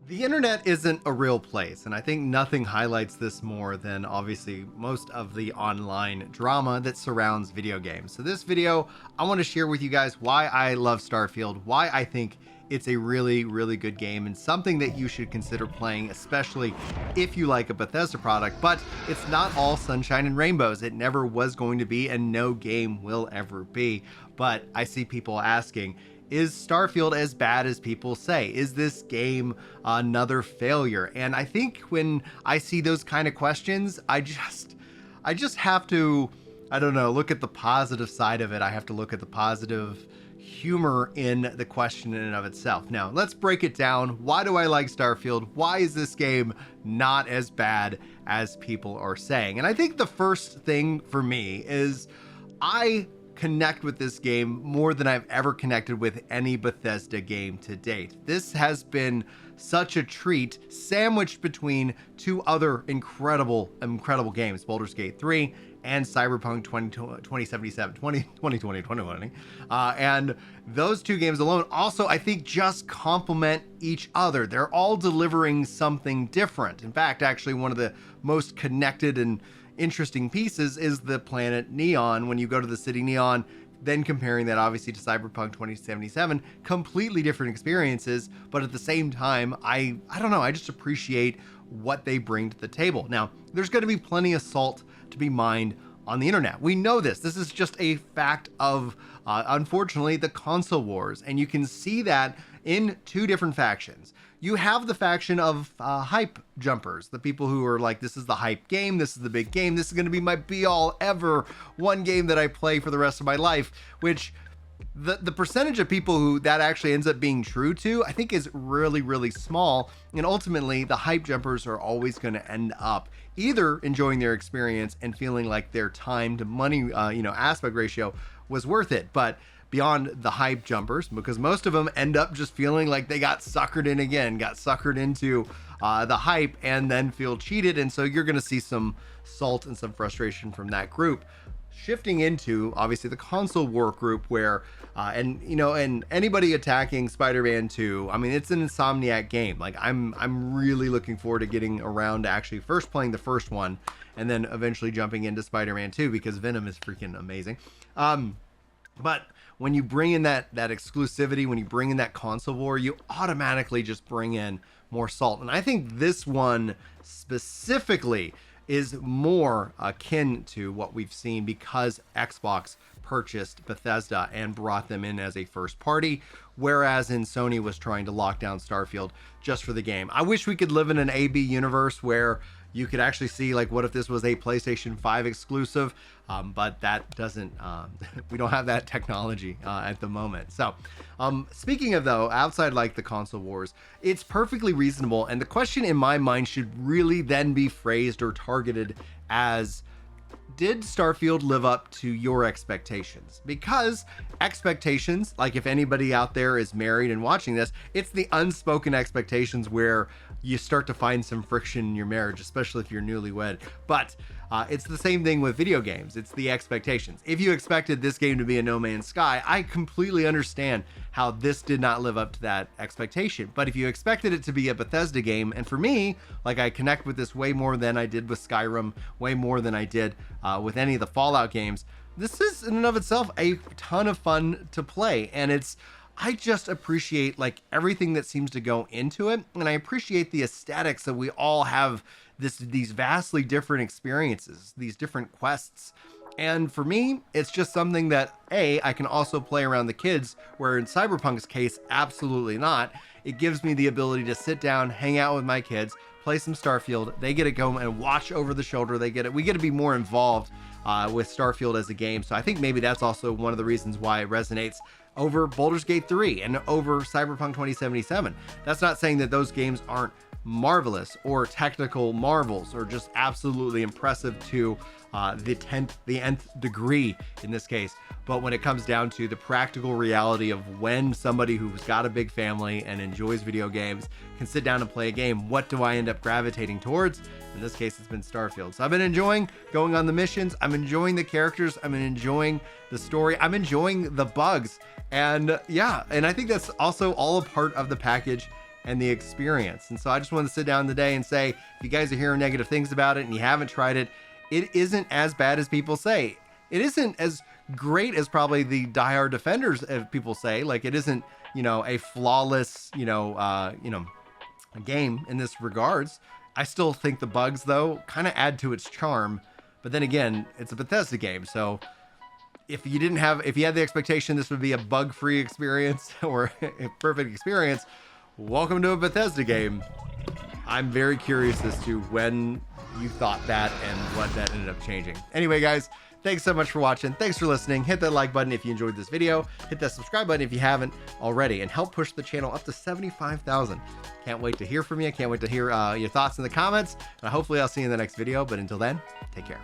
The internet isn't a real place, and I think nothing highlights this more than obviously most of the online drama that surrounds video games. So this video, I want to share with you guys why I love Starfield, why I think it's a really, really good game and something that you should consider playing, especially if you like a Bethesda product. But it's not all sunshine and rainbows. It never was going to be, and no game will ever be. But I see people asking, is Starfield as bad as people say? Is this game another failure? And I think when I see those kind of questions, I just have to, I don't know, look at the positive side of it. I have to look at the positive humor in the question in and of itself. Now, let's break it down. Why do I like Starfield? Why is this game not as bad as people are saying? And I think the first thing for me is I connect with this game more than I've ever connected with any Bethesda game to date. This has been such a treat, sandwiched between two other incredible games, Baldur's Gate 3 and Cyberpunk 2020. And those two games alone also, I think, just complement each other. They're all delivering something different. In fact, actually, one of the most connected and interesting pieces is the planet Neon. When you go to the city Neon, then comparing that obviously to Cyberpunk 2077, completely different experiences, but at the same time, I don't know, I just appreciate what they bring to the table. Now, there's going to be plenty of salt to be mined on the internet. We know this. This is just a fact of, unfortunately, the console wars, and you can see that in two different factions. You have the faction of hype jumpers, the people who are like, this is the hype game, this is the big game, this is going to be my be-all ever, one game that I play for the rest of my life, which the percentage of people who that actually ends up being true to, I think, is really, really small. And ultimately, the hype jumpers are always going to end up either enjoying their experience and feeling like their time to money, aspect ratio was worth it. But beyond the hype jumpers, because most of them end up just feeling like they got suckered into the hype and then feel cheated. And so you're going to see some salt and some frustration from that group. Shifting into obviously the console war group where, and anybody attacking Spider-Man 2, I mean, it's an Insomniac game. Like I'm really looking forward to getting around to actually first playing the first one and then eventually jumping into Spider-Man 2 because Venom is freaking amazing. But when you bring in that exclusivity, when you bring in that console war, you automatically just bring in more salt. And I think this one specifically is more akin to what we've seen because Xbox purchased Bethesda and brought them in as a first party, whereas Sony was trying to lock down Starfield just for the game. I wish we could live in an AB universe where you could actually see, like, what if this was a PlayStation 5 exclusive? But that doesn't, we don't have that technology at the moment. So speaking of, though, outside like the console wars, it's perfectly reasonable. And the question in my mind should really then be phrased or targeted as, did Starfield live up to your expectations? Because expectations, like if anybody out there is married and watching this, it's the unspoken expectations where you start to find some friction in your marriage, especially if you're newlywed. But it's the same thing with video games. It's the expectations. If you expected this game to be a No Man's Sky, I completely understand how this did not live up to that expectation. But if you expected it to be a Bethesda game, and for me, like, I connect with this way more than I did with Skyrim, way more than I did with any of the Fallout games, this is in and of itself a ton of fun to play. And I just appreciate like everything that seems to go into it. And I appreciate the aesthetics that we all have these vastly different experiences, these different quests. And for me, it's just something that I can also play around the kids, where in Cyberpunk's case, absolutely not. It gives me the ability to sit down, hang out with my kids, play some Starfield. They get to go and watch over the shoulder. We get to be more involved with Starfield as a game. So I think maybe that's also one of the reasons why it resonates over Baldur's Gate 3 and over Cyberpunk 2077. That's not saying that those games aren't marvelous or technical marvels or just absolutely impressive to the nth degree in this case. But when it comes down to the practical reality of when somebody who's got a big family and enjoys video games can sit down and play a game, what do I end up gravitating towards? In this case, it's been Starfield. So I've been enjoying going on the missions. I'm enjoying the characters. I'm enjoying the story. I'm enjoying the bugs. And yeah, and I think that's also all a part of the package and the experience. And so I just wanted to sit down today and say, if you guys are hearing negative things about it and you haven't tried it, it isn't as bad as people say. It isn't as great as probably the diehard defenders of people say. Like, it isn't, a flawless, game in this regards. I still think the bugs, though, kind of add to its charm. But then again, it's a Bethesda game, so if you had the expectation this would be a bug-free experience or a perfect experience, welcome to a Bethesda game. I'm very curious as to when you thought that and what that ended up changing. Anyway, guys, thanks so much for watching. Thanks for listening. Hit that like button if you enjoyed this video. Hit that subscribe button if you haven't already, and help push the channel up to 75,000. Can't wait to hear from you. Can't wait to hear your thoughts in the comments. And hopefully I'll see you in the next video. But until then, take care.